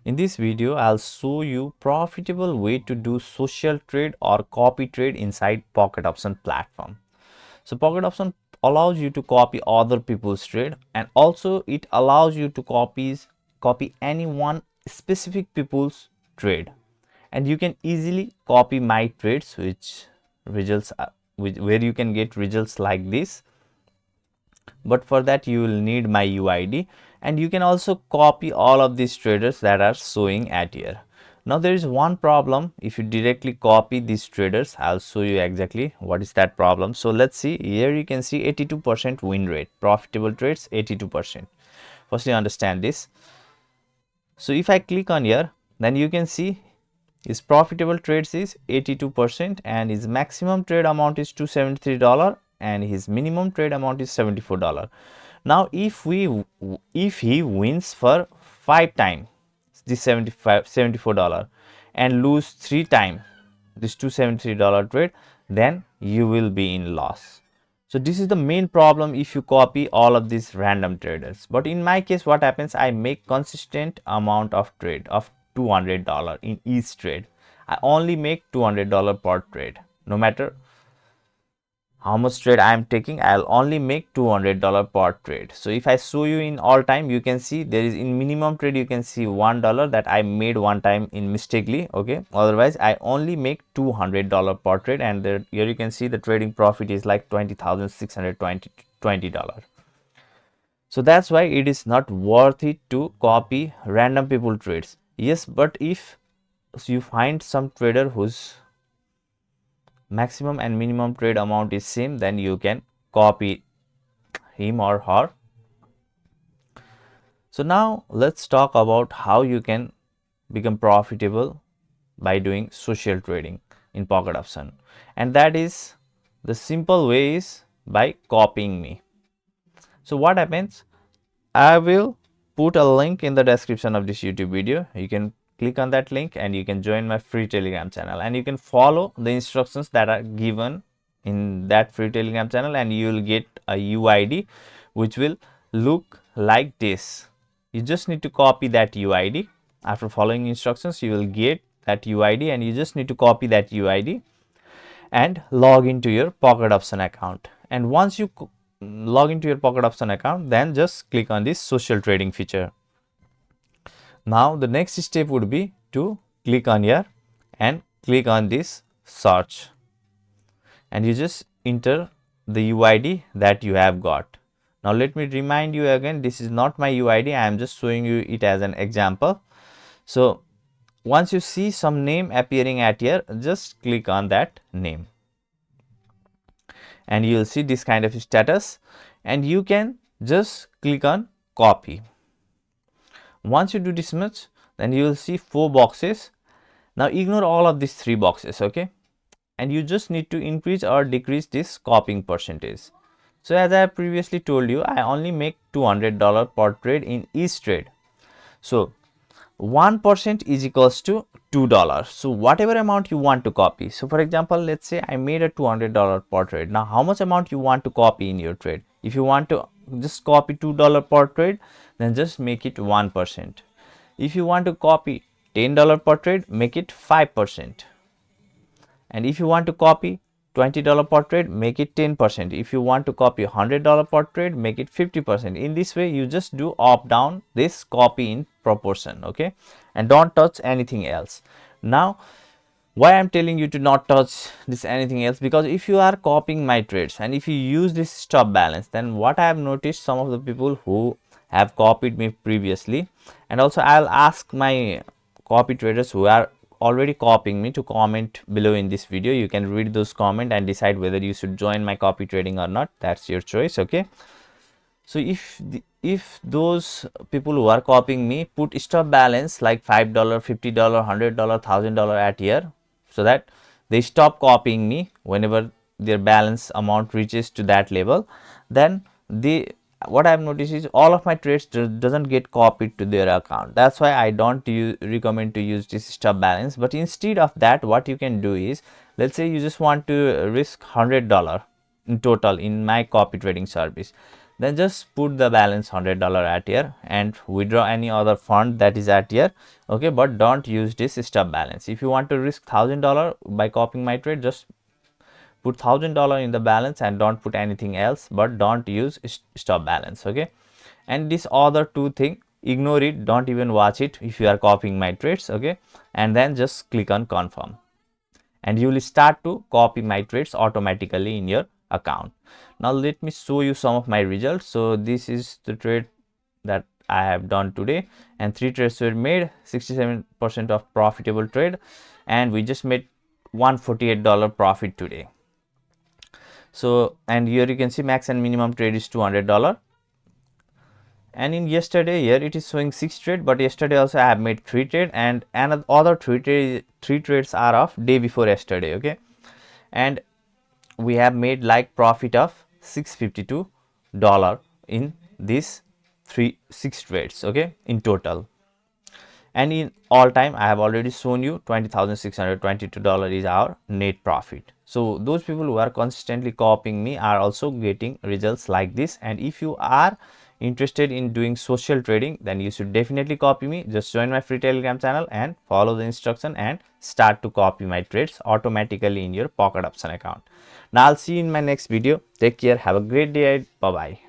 In this video, I'll show you profitable way to do social trade or copy trade inside Pocket Option platform. So Pocket Option allows you to copy other people's trade, and also it allows you to copy any one specific people's trade, and you can easily copy my trades which results where you can get results like this. But for that you will need my UID, and you can also copy all of these traders that are showing at here. Now there is one problem if you directly copy these traders. I'll show you exactly what is that problem. So let's see, here you can see 82% win rate, profitable trades 82%. Firstly understand this. So if I click on here, then you can see his profitable trades is 82% and his maximum trade amount is $273 and his minimum trade amount is $74. Now if he wins for 5 times this $74 and lose 3 times this $273 trade, then you will be in loss. So this is the main problem if you copy all of these random traders. But in my case, what happens, I make consistent amount of trade of $200 in each trade. I only make $200 per trade. No matter how much trade I am taking, I'll only make $200 per trade. So if I show you in all time, you can see there is in minimum trade, you can see $1 that I made one time in mistakenly. Okay, otherwise I only make $200 per trade, and there, here you can see the trading profit is like $20,620. So that's why it is not worth it to copy random people trades. Yes, but if you find some trader whose maximum and minimum trade amount is same, then you can copy him or her. So now let's talk about how you can become profitable by doing social trading in Pocket Option, and that is the simple way is by copying me. So what happens, I will put a link in the description of this YouTube video. You can click on that link and you can join my free Telegram channel, and you can follow the instructions that are given in that free Telegram channel, and you will get a UID which will look like this. You just need to copy that UID. After following instructions, you will get that UID, and you just need to copy that UID and log into your Pocket Option account. And once you log into your Pocket Option account, then just click on this social trading feature. Now the next step would be to click on here and click on this search, and you just enter the UID that you have got. Now let me remind you again, this is not my UID, I am just showing you it as an example. So once you see some name appearing at here, just click on that name and you will see this kind of status, and you can just click on copy. Once you do this much, then you will see 4 boxes. Now ignore all of these 3 boxes, okay, and you just need to increase or decrease this copying percentage. So as I have previously told you, I only make $200 per trade in each trade. So 1% is equals to $2. So whatever amount you want to copy, so for example, let's say I made a $200 per trade. Now how much amount you want to copy in your trade? If you want to just copy $2 per trade, then just make it 1%. If you want to copy $10 per trade, make it 5%. And if you want to copy $20 per trade, make it 10%. If you want to copy $100 per trade, make it 50%. In this way, you just do up down this copy in proportion, okay, and don't touch anything else. Now why I'm telling you to not touch this anything else, because if you are copying my trades and if you use this stop balance, then what I have noticed, some of the people who have copied me previously, and also I'll ask my copy traders who are already copying me to comment below in this video. You can read those comments and decide whether you should join my copy trading or not. That's your choice, okay. So if those people who are copying me put stop balance like $5, $50, $100, $1,000 at here, so that they stop copying me whenever their balance amount reaches to that level, then what I have noticed is all of my trades doesn't get copied to their account. That's why I don't recommend to use this stop balance. But instead of that, what you can do is, let's say you just want to risk $100 in total in my copy trading service, then just put the balance $100 at here and withdraw any other fund that is at here. Okay, but don't use this stop balance. If you want to risk $1000 by copying my trade, just put $1000 in the balance and don't put anything else, but don't use stop balance. Okay, and this other two thing, ignore it, don't even watch it if you are copying my trades. Okay, and then just click on confirm, and you will start to copy my trades automatically in your account. Now let me show you some of my results. So this is the trade that I have done today, and 3 trades were made, 67% of profitable trade, and we just made $148 profit today. So, and here you can see max and minimum trade is $200. And in yesterday, here it is showing 6 trade, but yesterday also I have made 3 trade, and another other 3 trades are of day before yesterday. Okay, and we have made like profit of $652 in these 6 trades. Okay, in total. And in all time, I have already shown you $20,622 is our net profit. So those people who are consistently copying me are also getting results like this. And if you are interested in doing social trading, then you should definitely copy me. Just join my free Telegram channel and follow the instruction and start to copy my trades automatically in your pocket option account. Now I'll see you in my next video. Take care. Have a great day. Bye bye.